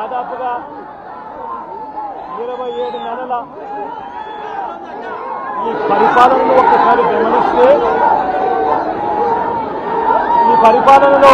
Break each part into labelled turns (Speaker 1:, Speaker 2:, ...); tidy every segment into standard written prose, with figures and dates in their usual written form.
Speaker 1: దాదాపుగా 27 నెలల ఈ పరిపాలనను ఒక్కసారి గమనిస్తే ఈ పరిపాలనలో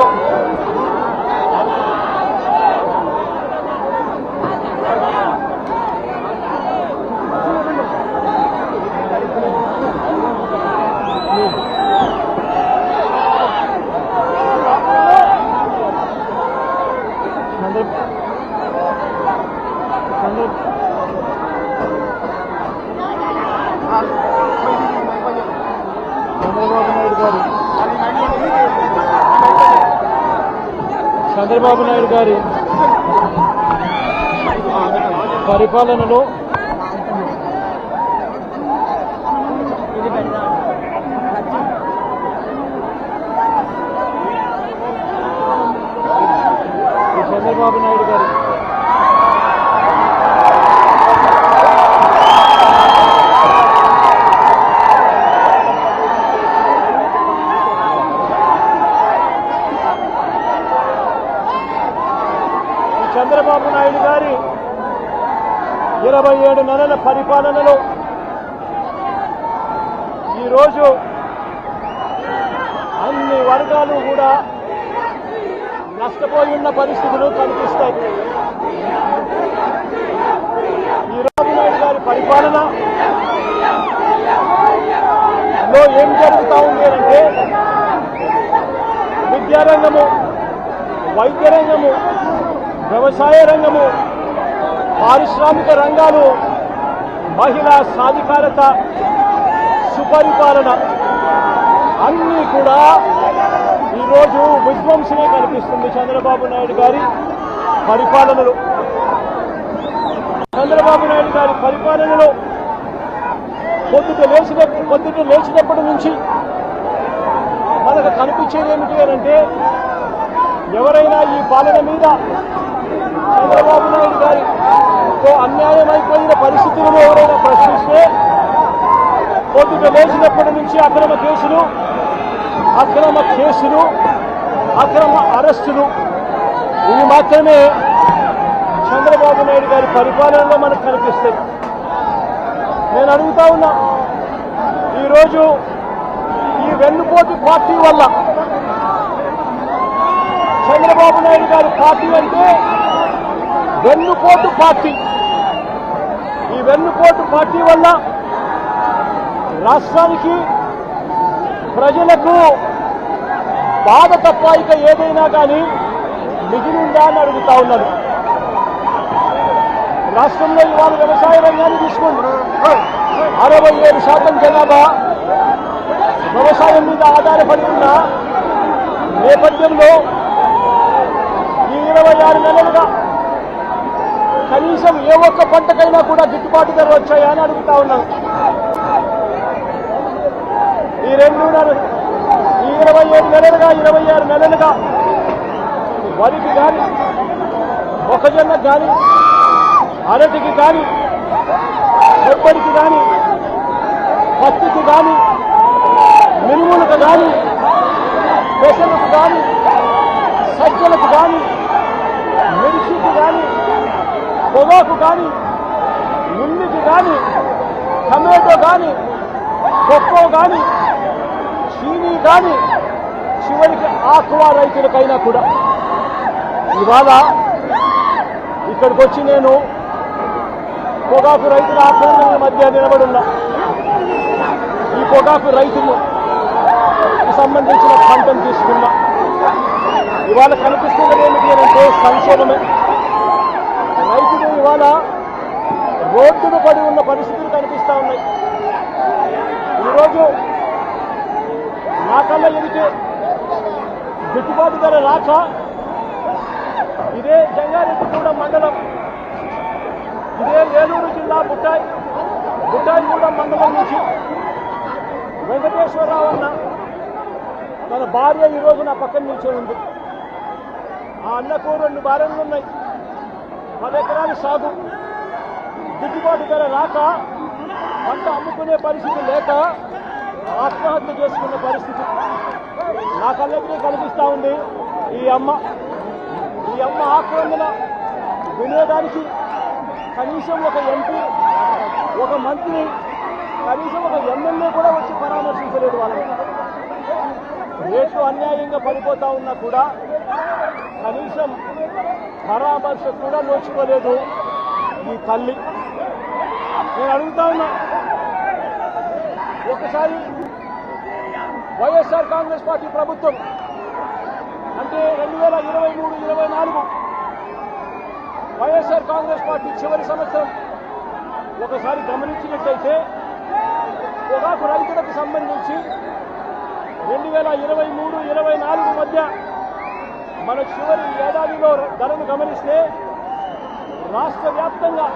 Speaker 1: చంద్రబాబు నాయుడు గారి పరిపాలనలో చంద్రబాబు నాయుడు గారి చంద్రబాబు నాయుడు గారి 27 నెలల పరిపాలనలో ఈరోజు అన్ని వర్గాలు కూడా నష్టపోయి ఉన్న పరిస్థితులు కనిపిస్తాయి. ఈ చంద్రబాబు నాయుడు గారి పరిపాలనలో ఏం జరుగుతూ ఉంది అంటే విద్యారంగము, వైద్య రంగము, వ్యవసాయ రంగము, పారిశ్రామిక రంగాలు, మహిళా సాధికారత, సుపరిపాలన అన్నీ కూడా ఈరోజు విధ్వంసమే కనిపిస్తుంది చంద్రబాబు నాయుడు గారి పరిపాలనలో. చంద్రబాబు నాయుడు గారి పరిపాలనలో పొద్దుట లేచినప్పటి నుంచి మనకు కనిపించేది ఏమిటి అంటే ఎవరైనా ఈ పాలన మీద చంద్రబాబు నాయుడు గారితో అన్యాయం అయిపోయిన పరిస్థితులను ఎవరైనా ప్రశ్నిస్తే పొద్దుట లేచినప్పటి నుంచి అక్రమ కేసులు, అక్రమ అరెస్టులు ఇవి మాత్రమే చంద్రబాబు నాయుడు గారి పరిపాలనలో మనకు కనిపిస్తాయి. నేను అడుగుతా ఉన్నా, ఈరోజు ఈ వెన్నుపోటు పార్టీ వల్ల చంద్రబాబు నాయుడు గారి పార్టీ అంటే వెన్నుపోటు పార్టీ. ఈ వెన్నుపోటు పార్టీ వల్ల రాష్ట్రానికి, ప్రజలకు బాధ తప్ప ఇక ఏదైనా కానీ మిగిలిందా అని అడుగుతా ఉన్నారు. రాష్ట్రంలో ఇవాళ వ్యవసాయ రంగాన్ని తీసుకోండి. 67% జనాభా వ్యవసాయం మీద ఆధారపడి ఉన్న నేపథ్యంలో ఈ 26 నెలలుగా కనీసం ఏ ఒక్క పంటకైనా కూడా గిట్టుబాటు ధర వచ్చాయా అని అడుగుతా ఉన్నాను. ఈ 27 నెలలుగా 26 నెలలుగా వరికి కానీ, మొక్కజొన్నకు కానీ, అరటికి కానీ, కొబ్బరికి కానీ, పత్తికి కానీ, మినుములకు కానీ, పెసలకు కానీ, సజ్జలకు కానీ, మిర్చికి కానీ, పొగాకు కానీ, ఉల్లికి కానీ, టమాటో కానీ, కొక్కో కానీ, చీనీ కానీ, చివరికి ఆక్వా రైతులకైనా కూడా ఇవాళ ఇక్కడికి వచ్చి నేను పొగాకు రైతుల ఆందోళనల మధ్య నిలబడున్నా. ఈ పొగాకు రైతులకు సంబంధించిన పంటను తీసుకున్నా. ఇవాళ కనిపిస్తున్నది ఏమిటి అంటే సంక్షోభమే. రైతులు ఇవాళ రోడ్డును పడి ఉన్న పరిస్థితులు కనిపిస్తూ ఉన్నాయి. ఈరోజు నా కళ్ళ ఎదిగే గిట్టుబాటు ధర రాక ఇదే జంగారెడ్డిగూడెం మండలం, ఇదే ఏలూరు జిల్లా బుట్టాయిగూడెం మండలం నుంచి వెంకటేశ్వరరావు అన్న తన భార్య ఈరోజు నా పక్కన నిల్చొని ఉంది. ఆ అన్నకు 2 భార్యలు ఉన్నాయి. 10 ఎకరాలు సాగు, గిట్టుబాటు ధర రాక పంట అమ్ముకునే పరిస్థితి లేక ఆత్మహత్య చేసుకున్న పరిస్థితి నా కళ్ళకి కనిపిస్తూ ఉంది. ఈ అమ్మ ఆక్రందన వినేదానికి కనీసం ఒక ఎంపీ, ఒక మంత్రి, కనీసం ఒక ఎమ్మెల్యే కూడా వచ్చి పరామర్శించలేదు వాళ్ళని. రేట్లు అన్యాయంగా పడిపోతా ఉన్నా కూడా కనీసం పరామర్శ కూడా నోచుకోలేదు ఈ తల్లి. నేను అడుగుతా ఉన్నా, ఒకసారి వైఎస్ఆర్ కాంగ్రెస్ పార్టీ ప్రభుత్వం అంటే 2023-24 వైఎస్ఆర్ కాంగ్రెస్ పార్టీ చివరి సంవత్సరం ఒకసారి గమనించినట్లయితే పొగాకు రైతులకు సంబంధించి 2023-24 మధ్య మన చివరి ఏడాదిలో ధరను గమనిస్తే రాష్ట్ర వ్యాప్తంగా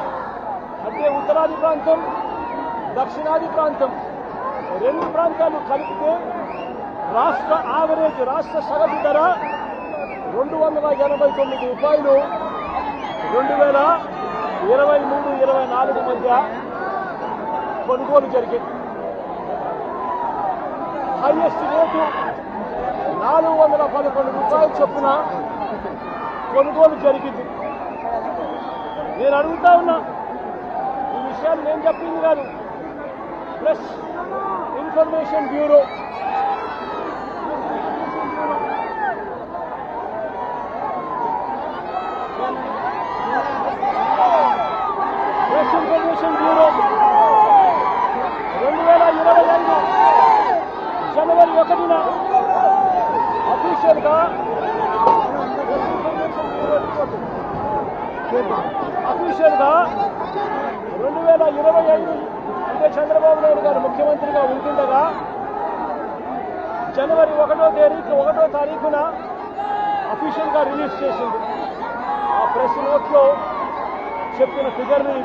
Speaker 1: అంటే ఉత్తరాది ప్రాంతం, దక్షిణాది ప్రాంతం రెండు ప్రాంతాలు కలిపితే రాష్ట్ర యావరేజ్, రాష్ట్ర సగటు ధర 289 రూపాయలు 2023-24 మధ్య కొనుగోలు జరిగింది. హైయెస్ట్ రేటు 411 రూపాయలు చొప్పున కొనుగోలు జరిగింది. నేను అడుగుతా ఉన్నా, ఈ విషయాలు నేను చెప్పింది కాదు, press information bureau information bureau 2025 జనవరి 1న అఫీషియల్గా 2025 అంటే చంద్రబాబు నాయుడు గారు ముఖ్యమంత్రిగా ఉంటుండగా జనవరి 1వ తారీఖున అఫీషియల్గా రిలీజ్ చేసింది. ఆ ప్రెస్ నోట్లో చెప్పిన ఫిగర్ని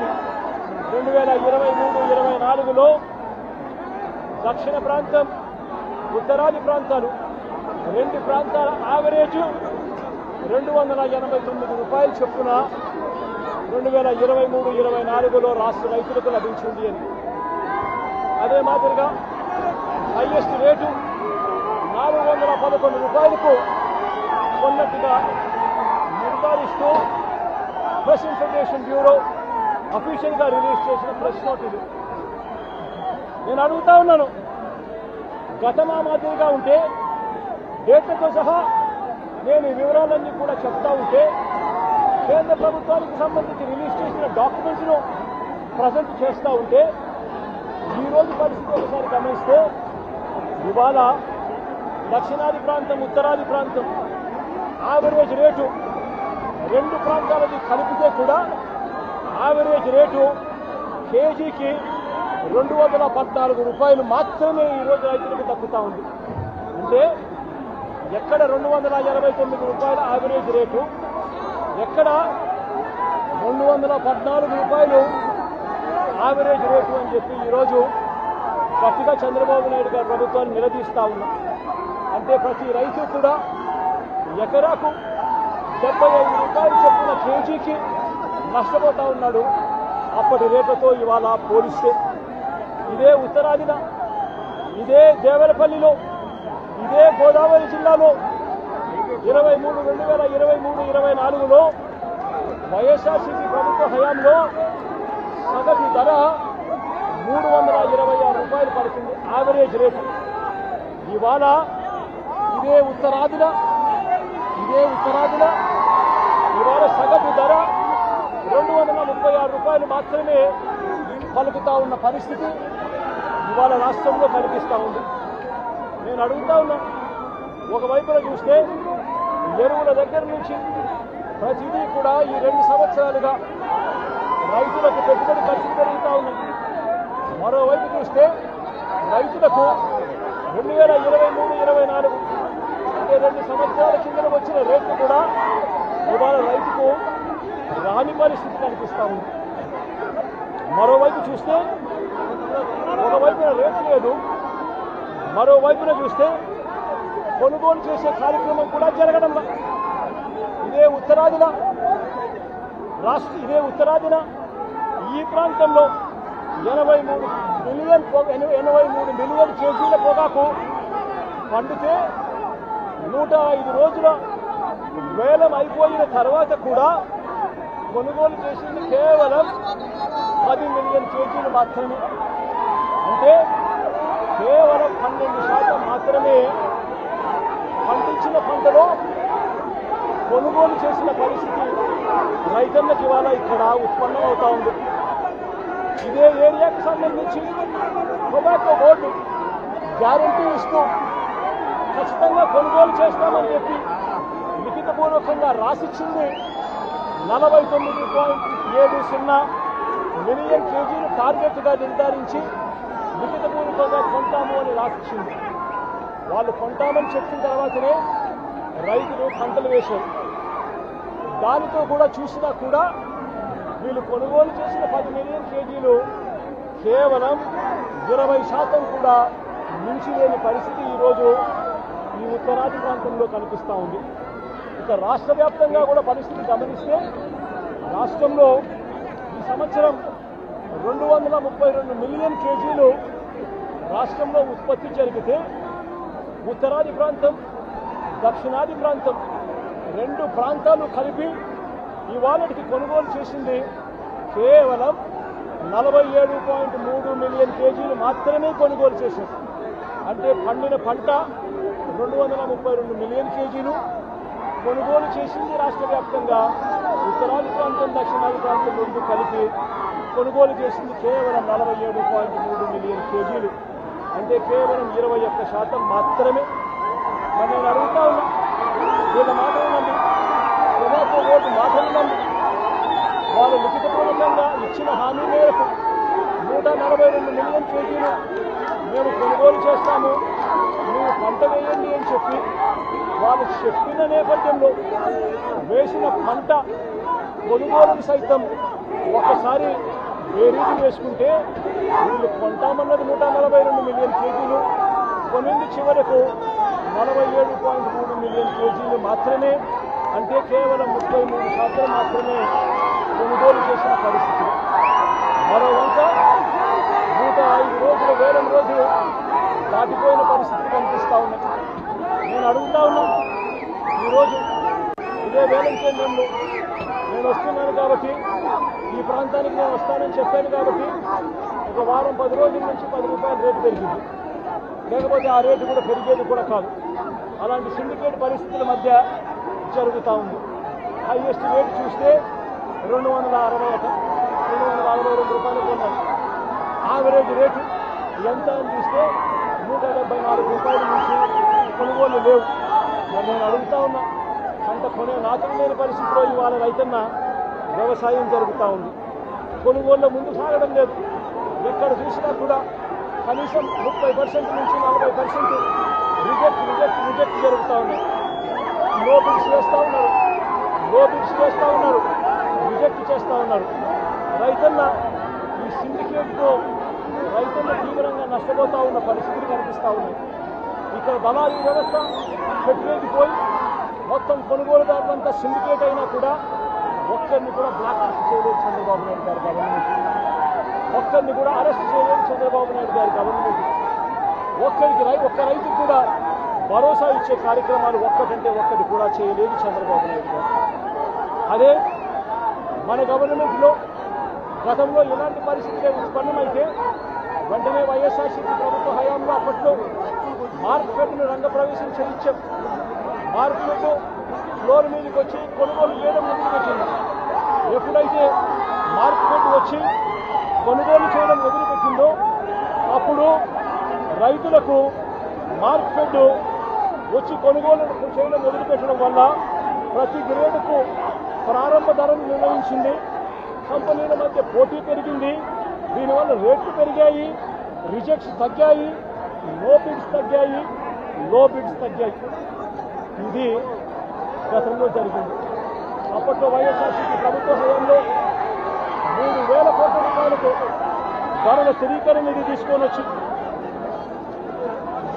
Speaker 1: 2023-24లో దక్షిణ ప్రాంతం, ఉత్తరాది ప్రాంతాలు రెండు ప్రాంతాల యావరేజ్ 289 రూపాయలు చొప్పున 2023-24లో రాష్ట్ర రైతులకు లభించింది అని. అదే మాదిరిగా హైయెస్ట్ రేటు 411 రూపాయలకు కొన్నట్టుగా నిర్ధారిస్తూ ప్రెస్ ఇన్ఫర్మేషన్ బ్యూరో అఫీషియల్గా రిలీజ్ చేసిన ప్రెస్ నోట్ ఇది. నేను అడుగుతా ఉన్నాను, గతమా మాదిరిగా ఉంటే డేట్లతో సహా నేను ఈ వివరాలన్నీ కూడా చెప్తా ఉంటే కేంద్ర ప్రభుత్వానికి సంబంధించి రిలీజ్ చేసిన డాక్యుమెంట్స్ను ప్రజెంట్ చేస్తూ ఉంటే ఈరోజు పరిస్థితి ఒకసారి గమనిస్తే ఇవాళ దక్షిణాది ప్రాంతం, ఉత్తరాది ప్రాంతం యావరేజ్ రేటు రెండు ప్రాంతాలది కలిపితే కూడా యావరేజ్ రేటు కేజీకి 214 రూపాయలు మాత్రమే ఈరోజు రైతులకు తగ్గుతూ ఉంది. అంటే ఎక్కడ 289 రూపాయల యావరేజ్ రేటు, ఎక్కడ 214 రూపాయలు యావరేజ్ రేటు అని చెప్పి ఈరోజు గట్టిగా చంద్రబాబు నాయుడు గారి ప్రభుత్వాన్ని నిలదీస్తూ ఉన్నాం. అంటే ప్రతి రైతు కూడా ఎకరాకు 75 రూపాయలు చొప్పున కేజీకి నష్టపోతా ఉన్నాడు అప్పటి రేట్లతో ఇవాళ పోలిస్తే. ఇదే ఉత్తరాదిన, ఇదే దేవరపల్లిలో, ఇదే గోదావరి జిల్లాలో 2023-24లో వైఎస్ఆర్సీపీ ప్రభుత్వ హయాంలో సగటు ధర 326 రూపాయలు పడుతుంది యావరేజ్ రేటు. ఇవాళ ఇదే ఉత్తరాదిన ఇవాళ సగటు ధర 236 రూపాయలు మాత్రమే పలుకుతా ఉన్న పరిస్థితి ఇవాళ రాష్ట్రంలో కనిపిస్తూ ఉంది. నేను అడుగుతా ఉన్నా, ఒకవైపున చూస్తే ఎరువుల దగ్గర నుంచి ప్రతిదీ కూడా ఈ 2 సంవత్సరాలుగా రైతులకు పెట్టుబడి ఖర్చులు పెరుగుతూ ఉన్నాయి. మరోవైపు చూస్తే రైతులకు 2023-24 అంటే 2 సంవత్సరాల కింద వచ్చిన రేట్లు కూడా ఇవాళ రైతుకు రాని పరిస్థితి కనిపిస్తూ ఉంది. మరోవైపు చూస్తే ఒకవైపున రేటు లేదు, మరోవైపున చూస్తే కొనుగోలు చేసే కార్యక్రమం కూడా జరగడం. ఇదే ఉత్తరాదిన ఈ ప్రాంతంలో 83 మిలియన్ కేజీల పొగాకు పండితే 105 రోజుల వేలం అయిపోయిన తర్వాత కూడా కొనుగోలు చేసింది కేవలం 10 మిలియన్ కేజీలు మాత్రమే. అంటే కేవలం 12% మాత్రమే పండించిన పంటలో కొనుగోలు చేసిన పరిస్థితి రైతన్నకి ఇవాళ ఇక్కడ ఉత్పన్నం అవుతా ఉంది. ఇదే ఏరియాకి సంబంధించి టొబాకో బోర్డు గ్యారంటీ ఇస్తూ ఖచ్చితంగా కొనుగోలు చేస్తామని చెప్పి లిఖితపూర్వకంగా రాసిచ్చింది 49.70 మిలియన్ కేజీలు టార్గెట్గా నిర్ధారించి లిఖితపూర్వకంగా కొంటాము అని రాసిచ్చింది. వాళ్ళు కొంటామని చెప్పిన తర్వాతనే రైతులు పంటలు వేశారు. దానితో కూడా చూసినా కూడా వీళ్ళు కొనుగోలు చేసిన 10 మిలియన్ కేజీలు కేవలం 20% కూడా మించిలేని పరిస్థితి ఈరోజు ఈ ఉత్తరాది ప్రాంతంలో కనిపిస్తూ ఉంది. ఇక రాష్ట్ర వ్యాప్తంగా కూడా పరిస్థితి గమనిస్తే రాష్ట్రంలో ఈ సంవత్సరం 232 మిలియన్ కేజీలు రాష్ట్రంలో ఉత్పత్తి జరిగితే ఉత్తరాది ప్రాంతం దక్షిణాది ప్రాంతం 2 ప్రాంతాలు కలిపి ఇవాళకి కొనుగోలు చేసింది కేవలం 47.3 మిలియన్ కేజీలు మాత్రమే కొనుగోలు చేసింది. అంటే పండిన పంట 232 మిలియన్ కేజీలు కొనుగోలు చేసింది రాష్ట్ర వ్యాప్తంగా. ఉత్తరాది ప్రాంతం దక్షిణాది ప్రాంతం 2 కలిపి కొనుగోలు చేసింది కేవలం 47.3 మిలియన్ కేజీలు. అంటే కేవలం 21% మాత్రమే. మరి నేను అడుగుతా ఉన్నా, వీళ్ళ మాటలు నమ్మి టొబాకో బోర్డు మాటలు నమ్మి వాళ్ళు లిఖితపూర్వకంగా ఇచ్చిన హామీ మేరకు 142 మిలియన్ కేజీలు మేము కొనుగోలు చేస్తాము, మీరు పంట వేయండి అని చెప్పి వాళ్ళు చెప్పిన నేపథ్యంలో వేసిన పంట కొనుగోలును సైతం ఒక్కసారి వేరీది వేసుకుంటే వీళ్ళు కొంటామన్నది 142 మిలియన్ కేజీలు, కొనింది చివరకు 47.3 మిలియన్ కేజీలు మాత్రమే. అంటే కేవలం 33% మాత్రమే కొనుగోలు చేసిన పరిస్థితి. మరో వంక 105 రోజులు వేలం రోజులు దాటిపోయిన పరిస్థితి కనిపిస్తూ ఉన్నాయి. నేను అడుగుతా ఉన్నా, ఈరోజు ఇదే వేలం కేంద్రంలో నేను వస్తున్నాను కాబట్టి ఈ ప్రాంతానికి నేను వస్తానని చెప్పాను కాబట్టి ఒక వారం 10 రోజుల నుంచి 10 రూపాయల రేటు పెరిగింది. లేకపోతే ఆ రేటు కూడా పెరిగేది కూడా కాదు. అలాంటి సిండికేట్ పరిస్థితుల మధ్య జరుగుతూ ఉంది. హైయెస్ట్ రేటు చూస్తే 262 రూపాయలు కొన్నాను. యావరేజ్ రేటు ఎంత అని చూస్తే 174 రూపాయల నుంచి కొనుగోలు లేవు. మరి నేను అడుగుతా ఉన్నా, పంట కొనే నాతం లేని పరిస్థితిలో ఇవాళ రైతన్న వ్యవసాయం జరుగుతూ ఉంది. కొనుగోళ్ళ ముందు సాగడం లేదు. ఎక్కడ చూసినా కూడా కనీసం 30% నుంచి 40% రిజెక్ట్ జరుగుతూ ఉన్నాయి. లో బిడ్స్ వేస్తూ ఉన్నారు, రిజెక్ట్ చేస్తూ ఉన్నారు. రైతన్న ఈ సిండికేట్తో రైతన్న తీవ్రంగా నష్టపోతూ ఉన్న పరిస్థితులు కనిపిస్తూ ఉన్నాయి. ఇక్కడ దళారీ వ్యవస్థ పెట్టేకిపోయి మొత్తం కొనుగోలుదారులంతా సిండికేట్ అయినా కూడా ఒక్కరిని కూడా బ్లాక్ లిస్ట్ చేయలేదు చంద్రబాబు నాయుడు గారి గవర్నమెంట్. ఒక్కరిని కూడా అరెస్ట్ చేయలేదు చంద్రబాబు నాయుడు గారి గవర్నమెంట్. ఒక్క రైతుకు కూడా భరోసా ఇచ్చే కార్యక్రమాలు ఒక్కటంటే ఒక్కటి కూడా చేయలేదు చంద్రబాబు నాయుడు గారు. అదే మన గవర్నమెంట్లో గతంలో ఇలాంటి పరిస్థితులే ఉత్పన్నమైతే వెంటనే వైఎస్ఆర్సీపీ ప్రభుత్వ హయాంలో అప్పట్లో మార్కెట్ను రంగప్రవేశం చేయించాం. మార్కెట్ ఫ్లోర్ మీదకి వచ్చి కొనుగోలు చేయడం మొదలుపెట్టింది. ఎప్పుడైతే మార్కెట్ వచ్చి కొనుగోలు చేయడం మొదలుపెట్టిందో అప్పుడు రైతులకు మార్కెట్ వచ్చి కొనుగోలు చేయడం మొదలుపెట్టడం వల్ల ప్రతి గ్రేడుకు ప్రారంభ ధరను నిర్ణయించింది. కంపెనీల మధ్య పోటీ పెరిగింది. దీనివల్ల రేట్లు పెరిగాయి, రిజెక్ట్స్ తగ్గాయి, లో బిడ్స్ తగ్గాయి. ఇది గతంలో జరిగింది. అప్పట్లో వైఎస్ఆర్సీపీ ప్రభుత్వ హయాంలో 3,000 కోట్ల రూపాయలతో ధరల స్థిరీకరణ నిధి తీసుకొని వచ్చి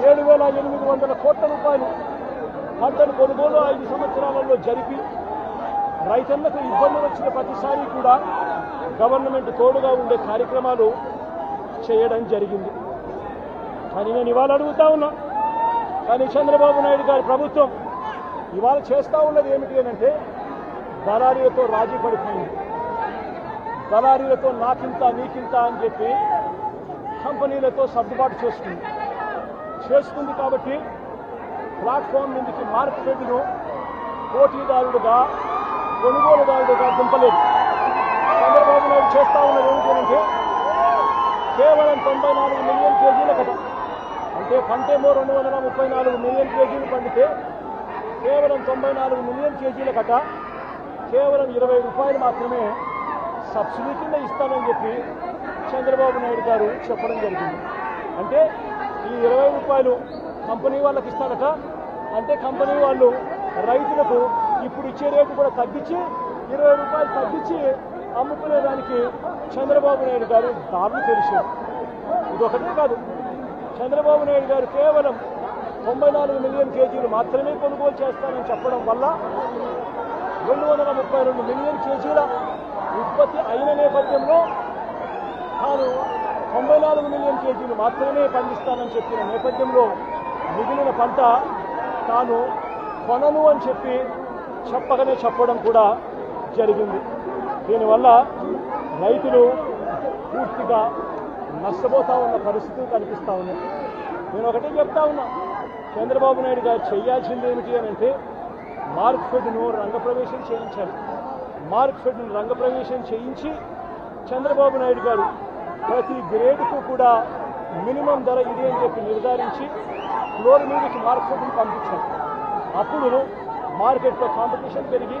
Speaker 1: 7,800 కోట్ల రూపాయలు పంటను కొనుగోలు 5 సంవత్సరాలలో జరిపి రైతన్నకు ఇబ్బందులు వచ్చిన ప్రతిసారి కూడా గవర్నమెంట్ తోడుగా ఉండే కార్యక్రమాలు చేయడం జరిగింది. కానీ నేను ఇవాళ అడుగుతా ఉన్నా, కానీ చంద్రబాబు నాయుడు గారి ప్రభుత్వం ఇవాళ చేస్తూ ఉన్నది ఏమిటి అంటే దళారీలతో రాజీ పడిపోయింది. దళారీలతో నాకింత నీకింత అని చెప్పి కంపెనీలతో సర్దుబాటు చేస్తుంది కాబట్టి ప్లాట్ఫామ్ మీదకి మార్కెట్ను పోటీదారుడుగా కొనుగోలుదారుడుగా దింపలేదు. చంద్రబాబు నాయుడు చేస్తా ఉన్నది ఏమిటంటే కేవలం 94 మిలియన్ కేజీల కట, అంటే పంటేమో 234 మిలియన్ కేజీలు పండితే కేవలం 94 మిలియన్ కేజీల కట కేవలం 20 రూపాయలు మాత్రమే సబ్సిడీ కింద ఇస్తానని చెప్పి చంద్రబాబు నాయుడు గారు చెప్పడం జరిగింది. అంటే ఈ 20 రూపాయలు కంపెనీ వాళ్ళకి ఇస్తాడట. అంటే కంపెనీ వాళ్ళు రైతులకు ఇప్పుడు ఇచ్చే రేటు కూడా తగ్గించి 20 రూపాయలు తగ్గించి అమ్ముకునేదానికి చంద్రబాబు నాయుడు గారు దారులు తెలిసారు. ఇదొకటే కాదు, చంద్రబాబు నాయుడు గారు కేవలం 94 మిలియన్ కేజీలు మాత్రమే కొనుగోలు చేస్తానని చెప్పడం వల్ల 232 మిలియన్ కేజీల ఉత్పత్తి అయిన నేపథ్యంలో తాను 94 మిలియన్ కేజీలు మాత్రమే పండిస్తానని చెప్పిన నేపథ్యంలో మిగిలిన పంట తాను కొనను అని చెప్పి చెప్పడం కూడా జరిగింది. దీనివల్ల రైతులు పూర్తిగా నష్టపోతా ఉన్న పరిస్థితులు కనిపిస్తూ ఉన్నాయి. నేను ఒకటే చెప్తా ఉన్నా, చంద్రబాబు నాయుడు గారు చేయాల్సింది ఏమిటి అని అంటే మార్కెట్ను రంగప్రవేశం చేయించాలి. మార్కెట్ను రంగప్రవేశం చేయించి చంద్రబాబు నాయుడు గారు ప్రతి గ్రేడ్కు కూడా మినిమం ధర ఇది అని చెప్పి నిర్ధారించి ఫ్లోర్ మీదకి మార్కెట్ను పంపించాలి. అప్పుడు మార్కెట్లో కాంపిటీషన్ పెరిగి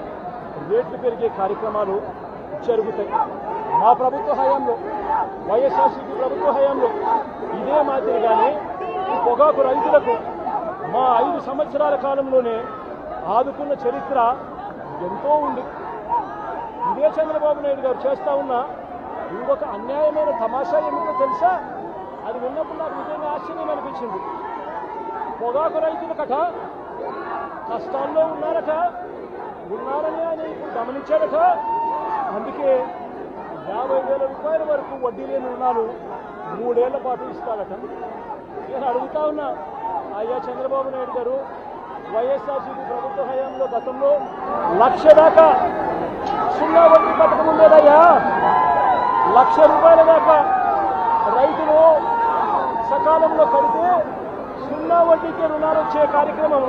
Speaker 1: రేట్లు పెరిగే కార్యక్రమాలు జరుగుతాయి. మా ప్రభుత్వ హయాంలో, వైఎస్ఆర్సీపీ ప్రభుత్వ హయాంలో ఇదే మాదిరిగానే పొగాకు రైతులకు మా 5 సంవత్సరాల కాలంలోనే ఆదుకున్న చరిత్ర ఎంతో ఉంది. ఇదే చంద్రబాబు నాయుడు గారు చేస్తా ఉన్న ఇంకొక అన్యాయమైన తమాషా ఏమిటో తెలుసా? అది విన్నప్పుడు నాకు నిజంగా ఆశ్చర్యం అనిపించింది. పొగాకు రైతులు కట కష్టాల్లో ఉన్నారని ఆయన ఇప్పుడు గమనించాడట. అందుకే 50,000 రూపాయల వరకు వడ్డీ లేని రుణాలు 3 ఏళ్ల పాటు ఇస్తాడట. నేను అడుగుతా ఉన్నా, అయ్యా చంద్రబాబు నాయుడు గారు, వైఎస్ఆర్సీపీ ప్రభుత్వ హయాంలో గతంలో 1,00,000 దాకా సున్నా వడ్డీ పథకం ఉండేదయ్యా. 1,00,000 రూపాయల దాకా రైతులు సకాలంలో కడితే సున్నా వడ్డీకే రుణాలు వచ్చే కార్యక్రమం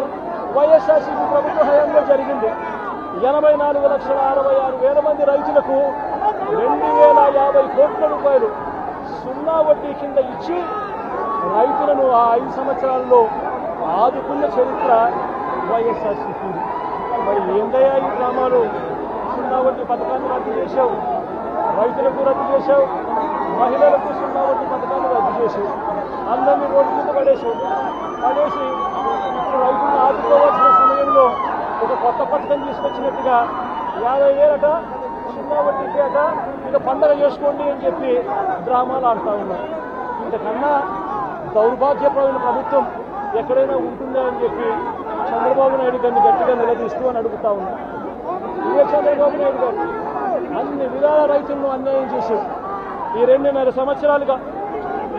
Speaker 1: వైఎస్ఆర్సీపీ ప్రభుత్వ హయాంలో జరిగింది. 84,66,000 మంది రైతులకు 2,050 కోట్ల రూపాయలు సున్నా వడ్డీ కింద ఇచ్చి రైతులను ఆ 5 సంవత్సరాల్లో ఆదుకున్న చరిత్ర వైఎస్ఆర్సీపీ. మరి ఏందయ్యా ఈ గ్రామాలు? సున్నా వడ్డీ పథకాన్ని రద్దు చేశావు, రైతులకు రద్దు చేశావు, మహిళలకు సున్నా వడ్డీ పథకాన్ని రద్దు చేశావు, అందరినీ రోడ్డు మీద పడేసి ఇప్పుడు రైతులను ఆదుకోవాల్సిన సమయంలో ఒక కొత్త పథకం తీసుకొచ్చినట్టుగా 50,000 సున్నా వడ్డీకి ఇక పండగ చేసుకోండి అని చెప్పి డ్రామాలు ఆడుతూ ఉన్నారు. ఇంతకన్నా దౌర్భాగ్యపరమైన ప్రభుత్వం ఎక్కడైనా ఉంటుందా అని చెప్పి చంద్రబాబు నాయుడు గారిని గట్టిగా నిలదీస్తూ అని అడుగుతా ఉన్నారు. ఇదే చంద్రబాబు నాయుడు గారు అన్ని విధాల రైతులను అన్యాయం చేశారు. ఈ 2.5 సంవత్సరాలుగా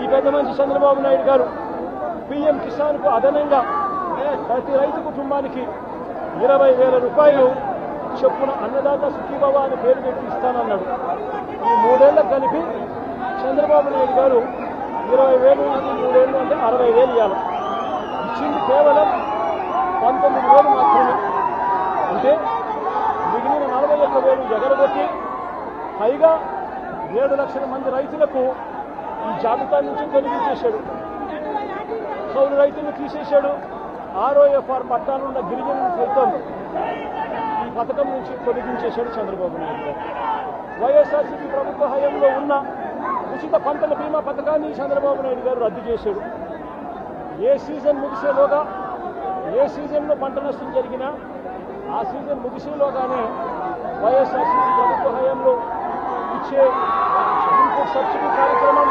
Speaker 1: ఈ పెద్ద మనిషి చంద్రబాబు నాయుడు గారు పీఎం కిసాన్కు అదనంగా ప్రతి రైతు కుటుంబానికి 20,000 రూపాయలు చొప్పున అన్నదాత సుఖీభవ అని పేరు పెట్టి ఇస్తానన్నాడు. ఈ 3 ఏళ్లకు కలిపి చంద్రబాబు నాయుడు గారు 20,000 3 ఏళ్ళు అంటే 60,000 ఇవ్వాలి. ఇచ్చింది కేవలం 19,000 మాత్రమే. అంటే మిగిలిన 41,000 ఎగరగొట్టి పైగా 7 లక్షల మంది రైతులకు ఈ జాబితా నుంచి తొలగించేశాడు. కౌలు రైతులను తీసేశాడు. ROFR పట్టాలున్న గిరిజనులను సైతం ఈ పథకం నుంచి తొలగించేశాడు చంద్రబాబు నాయుడు గారు. వైఎస్ఆర్సీపీ ప్రభుత్వ హయాంలో ఉన్న ఉచిత పంటల బీమా పథకాన్ని చంద్రబాబు నాయుడు గారు రద్దు చేశాడు. ఏ సీజన్ ముగిసేలోగా, ఏ సీజన్లో పంట నష్టం జరిగినా ఆ సీజన్ ముగిసేలోగానే వైఎస్ఆర్సీపీ ప్రభుత్వ హయాంలో ఇచ్చే ఇన్పుట్ సబ్సిడీ కార్యక్రమం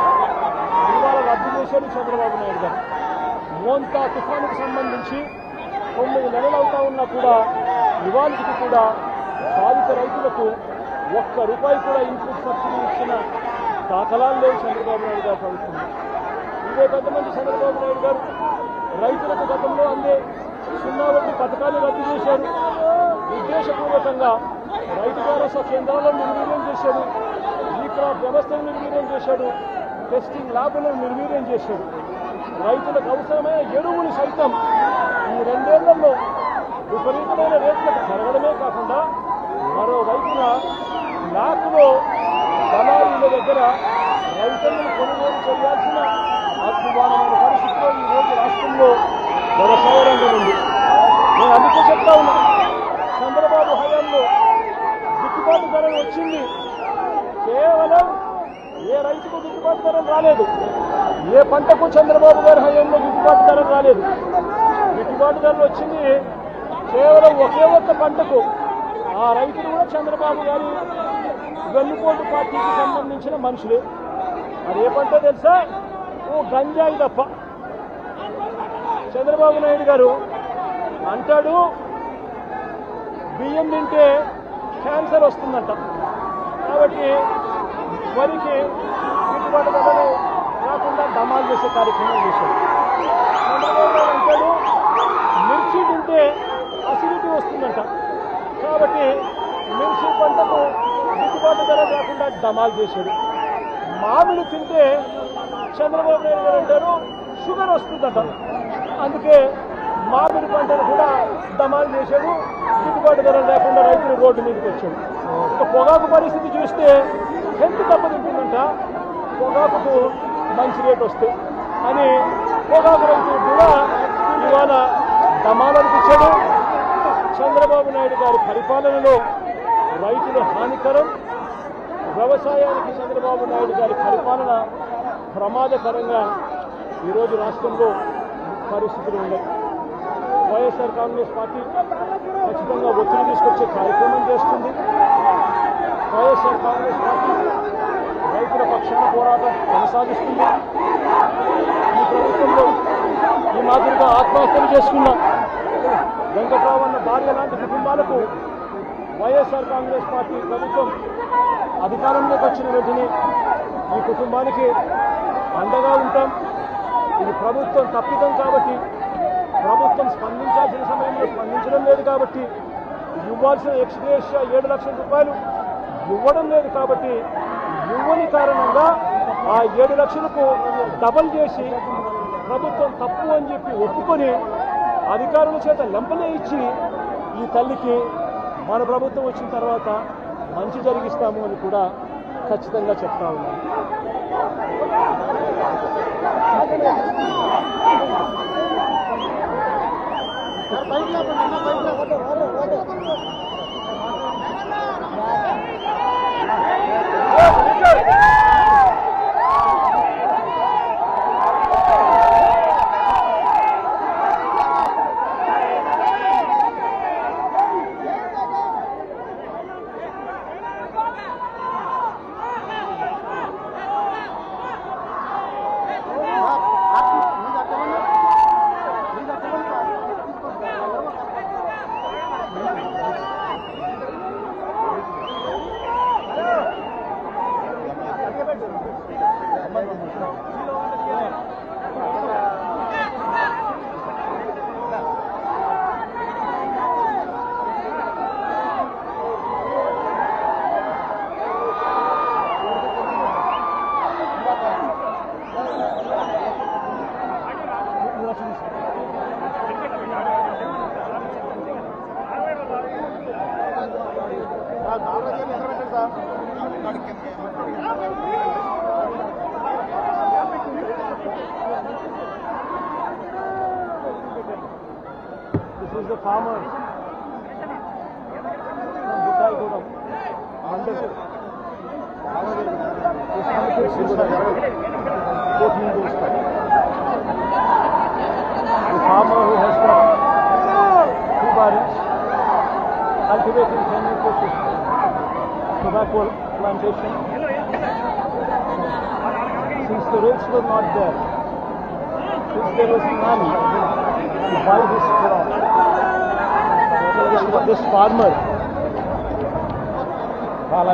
Speaker 1: ఇవాళ రద్దు చేశాడు చంద్రబాబు నాయుడు గారు. మోంతా తుఫానుకు సంబంధించి 9 నెలలు అవుతా ఉన్నా కూడా ఇవాళకి కూడా బాధిత రైతులకు ₹1 కూడా ఇన్పుట్ సబ్సిడీ ఇచ్చిన దాఖలాలు లేవు చంద్రబాబు నాయుడు గారు ప్రభుత్వం. ఇదే పెద్ద మంది చంద్రబాబు నాయుడు గారు రైతులకు గతంలో అందే సున్నా వడ్డీ పథకాన్ని రద్దు చేశారు. ఉద్దేశపూర్వకంగా రైతు భరోసా కేంద్రాలను నిర్వీర్యం చేశాడు, ఈ క్రాప్ వ్యవస్థను నిర్వీర్యం చేశాడు, టెస్టింగ్ ల్యాబ్లను నిర్వీర్యం చేశాడు. రైతులకు అవసరమైన ఎరువులు సైతం ఈ 2 ఏళ్లలో విపరీతమైన రేట్లకు పెరగడమే కాకుండా మరోవైపున బ్లాక్లో దళారీల దగ్గర రైతులను కొనుగోలు చేయాల్సిన అద్భుతమైన పరిస్థితిలో ఈ రోజు రాష్ట్రంలో వ్యవసాయ రంగం ఉంది. నేను అందుకే చెప్తా ఉన్నా, చంద్రబాబు హయాంలో గిట్టుబాటు ధర వచ్చింది, కేవలం ఏ రైతుకు గిట్టుబాటు ధర రాలేదు, ఏ పంటకు చంద్రబాబు గారి హయాంలో గిట్టుబాటు ధర రాలేదు. గిట్టుబాటు ధరలు వచ్చింది కేవలం ఒకే ఒక్క పంటకు. ఆ రైతులు కూడా చంద్రబాబు గారి వెన్నుపోటు పార్టీకి సంబంధించిన మనుషులే. అది ఏ పంట తెలుసా? ఓ గంజాయి తప్ప. చంద్రబాబు నాయుడు గారు అంటాడు బియ్యం తింటే క్యాన్సర్ వస్తుందంట, కాబట్టి వరికి గిట్టుబాటు ధరలు రాకుండా ధమాలు చేసే కార్యక్రమం చేశాడు. చంద్రబాబు నాయుడు అంటాడు మిర్చి తింటే అసిడిటీ వస్తుందంట, కాబట్టి మిర్చి పంటకు గిట్టుబాటు ధర రాకుండా ధమాలు చేశాడు. మామిడి తింటే చంద్రబాబు నాయుడు గారు అంటారు షుగర్ వస్తుందట, అందుకే మామిడి పంటను కూడా ధమాలు చేశాడు, గిట్టుబాటు ధర లేకుండా రైతులు రోడ్డు మీదకి వచ్చాడు. ఇక పొగాకు పరిస్థితి చూస్తే హెల్త్ దెబ్బతింటుందంట, పొగాకుకు మంచి రేటు వస్తే అని పొగాకు రైతులు కూడా ఇవాళ ధమాలు అనిపించాడు. చంద్రబాబు నాయుడు గారి పరిపాలనలో రైతులు హానికరం, వ్యవసాయానికి చంద్రబాబు నాయుడు గారి పరిపాలన ప్రమాదకరంగా ఈరోజు రాష్ట్రంలో పరిస్థితులు ఉన్నాయి. వైఎస్ఆర్ కాంగ్రెస్ పార్టీ ఖచ్చితంగా ఒత్తిడి తీసుకొచ్చే కార్యక్రమం చేస్తుంది. వైఎస్ఆర్ కాంగ్రెస్ పార్టీ రైతుల పక్షాన పోరాటం కొనసాగిస్తుంది. ఈ ప్రభుత్వంలో ఈ మాదిరిగా ఆత్మహత్యలు చేసుకున్న వెంకట్రావు అన్న భార్య లాంటి కుటుంబాలకు వైఎస్ఆర్ కాంగ్రెస్ పార్టీ ప్రభుత్వం అధికారంలోకి వచ్చిన వెంటనే ఈ కుటుంబానికి అండగా ఉంటాం. ఇది ప్రభుత్వం తప్పిదం కాబట్టి, ప్రభుత్వం స్పందించాల్సిన సమయంలో స్పందించడం లేదు కాబట్టి, ఇవ్వాల్సిన ఎక్స్గ్రేషియా 7 లక్షల రూపాయలు ఇవ్వడం లేదు కాబట్టి, ఇవ్వని కారణంగా ఆ 7 లక్షలకు డబల్ చేసి ప్రభుత్వం తప్పు అని చెప్పి ఒప్పుకొని అధికారుల చేత లెంపలే ఇచ్చి ఈ తల్లికి మన ప్రభుత్వం వచ్చిన తర్వాత మంచి జరిగిస్తాము అని కూడా ఖచ్చితంగా చెప్తా ఉన్నాను. This is the farmer from Buddhaigudam, Mandapur. The farmer who has got 2 barns cultivating 10 acres of tobacco plantation. Since the rates were not there, since there was none to buy his crop, this farmer, Bala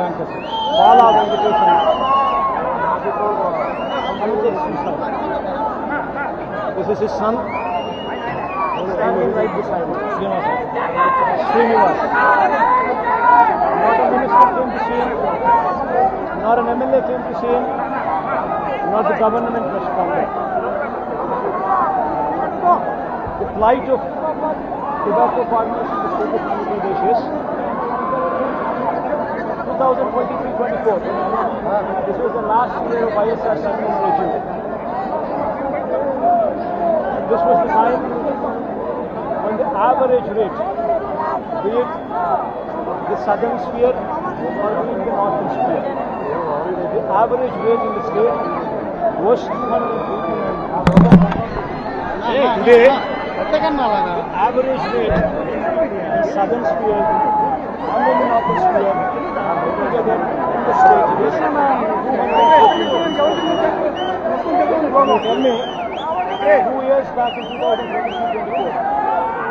Speaker 1: Venkateshan, committed suicide. This is his son. He standing right beside him. Srinivas. Not a minister came to see him, not an MLA came to see him, not the government responded. The plight of tobacco farmers in the state of Andhra Pradesh is 2023-24. This was the last year of ISRCP regime. This was the time when the average rate, be it the southern sphere or be it the northern sphere, the average rate in the state was 289. Today, the average rate in the southern sphere and in the northern sphere together in the state is 214. Tell me, 2 years back in 2023-24,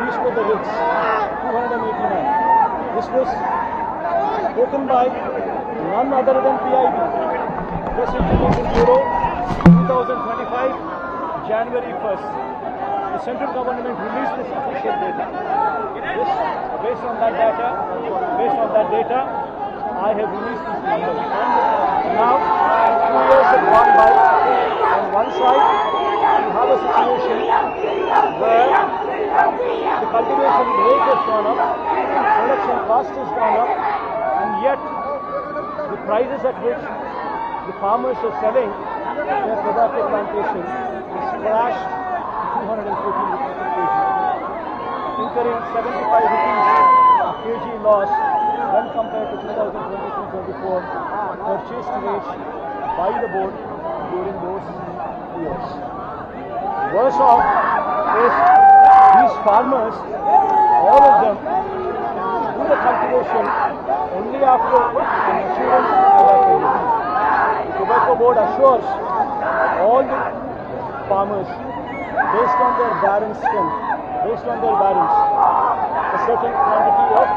Speaker 1: these were the rates, 289. This was spoken by none other than PIB, Press Information Bureau, 2025, January 1st. The central government released this official data. Based on that data, I have released these numbers. Now, 2 years have gone by. On one side, you have a situation where the cultivation rate has gone up, production cost has gone up, and yet the prices at which the farmers are selling their tobacco plantation is crashed to 214 rupees per kg, incurring 75 rupees a kg loss when compared to 2023-24 purchased rates by the board during those years. Worse off is these farmers, all of them, do the cultivation only after an assurance tobacco board. The tobacco board assures all the farmers, based on their barren strength, based on their barrens, a certain quantity of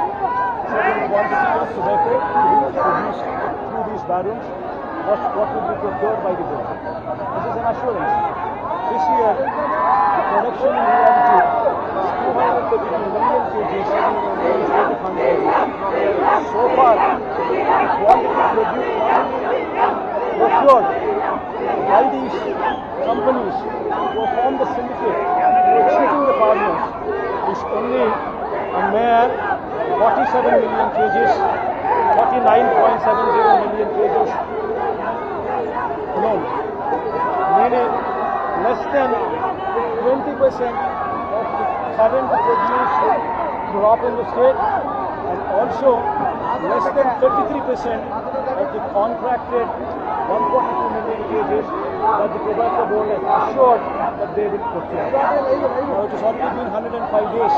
Speaker 1: tobacco to be produced through these barrels, what would be procured by the board. This is an assurance. This year, the production in reality is 232 million kgs in the state of Andhra Pradesh. So far, the quantity procured by these companies who have formed the syndicate who are cheating the farmers is only a mere 47 million kgs, 49.70 million kgs alone, meaning less than 20% of the current produced crop in the state, and also less than 33% of the contracted 142 million kgs that the tobacco board has assured that they will procure. Now it has already been 105 days.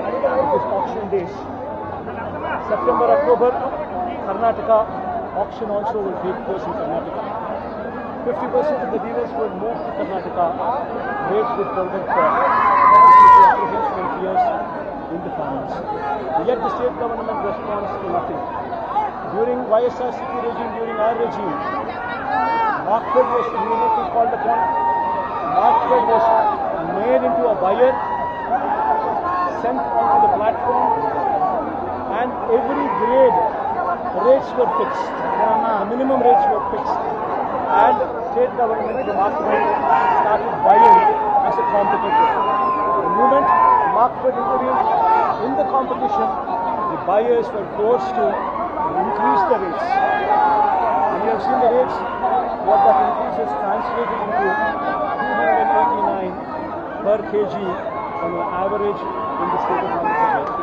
Speaker 1: It is auction days. September, October, Karnataka auction also will take place in Karnataka. 50% of the dealers will move to Karnataka, rates with further fall. This is the apprehension and fears in the farmers. Yet the state government responds to nothing. During YSRCP regime, during our regime, Markfed was immediately called upon. Markfed was made into a buyer, sent onto the platform, and every grade rates were fixed. The minimum rates were fixed. And state government, the Markfed, started buying as a competitor. The moment Markfed intervened in the competition, the buyers were forced to increase the rates. And you have seen the rates, what that increase is translated into 289 per kg on an average in the state of Andhra Pradesh.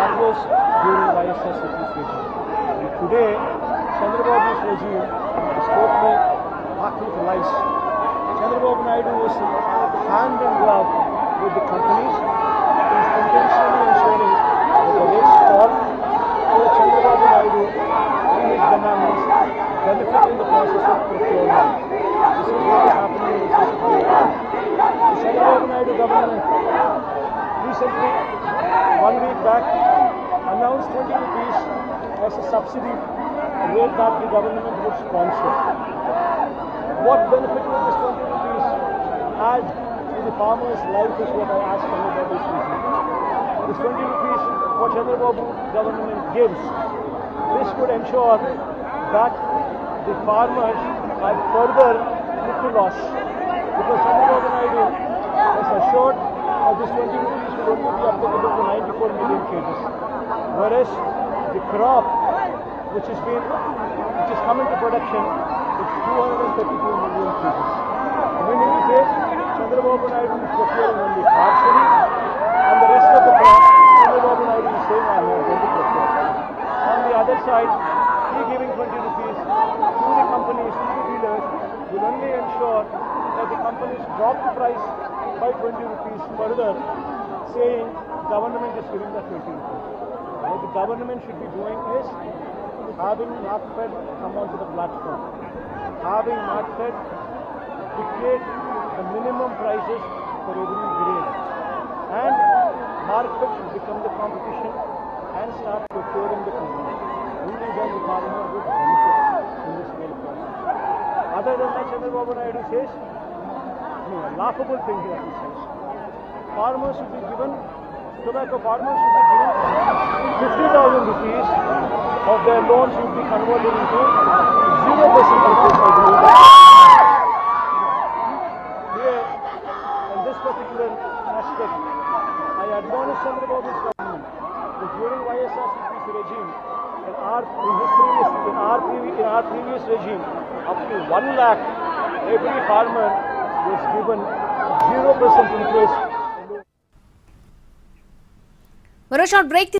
Speaker 1: That was during YSRCP's regime. And today, Chandrababu's regime is totally packed with lies. Chandrababu Naidu was hand in glove with the companies, intentionally ensuring that the rates fall, so Chandrababu Naidu and his bananas benefit in the process of procurement. This is what is happening in the state of Andhra Pradesh. The Chandrababu Naidu government recently, 1 week back, announced 20 rupees as a subsidy rate that the government would sponsor. What benefit will this 20 rupees add to the the farmer's life is what I ask Chandrababu this week. This 20 rupees what Chandrababu government gives, this would ensure that the farmers are further put to loss. Because Chandrababu Naidu has assured that this 20 rupees will only be applicable to 94 million cages. Whereas the crop which has come into production is 232 million cages. Meaning to say, Chandrababu Naidu is procuring only partially, and the rest of the crop, Chandrababu Naidu is saying I am not going to procure. On the other side, he giving 20 rupees to the companies, to the dealers, will only ensure that the companies drop the price by 20 rupees further, saying government is giving the 20 rupees. What the government should be doing is having Markfed come onto the platform, having Markfed dictate the minimum prices for every grain, and Markfed should become the competition and start procuring the companies. Only then the farmer would benefit in this whole process. Other than that, Chandrababu Naidu says, a laughable thing here he says. Farmers should be given, tobacco farmers should be given 50,000 rupees of their loans should be converted into 0% interest, I believe. Here, in this particular aspect, I admonish Chandrababu's government that during YSRCP's regime, in our previous regime, up to 1 lakh, every farmer was given 0% interest.
Speaker 2: మరో short break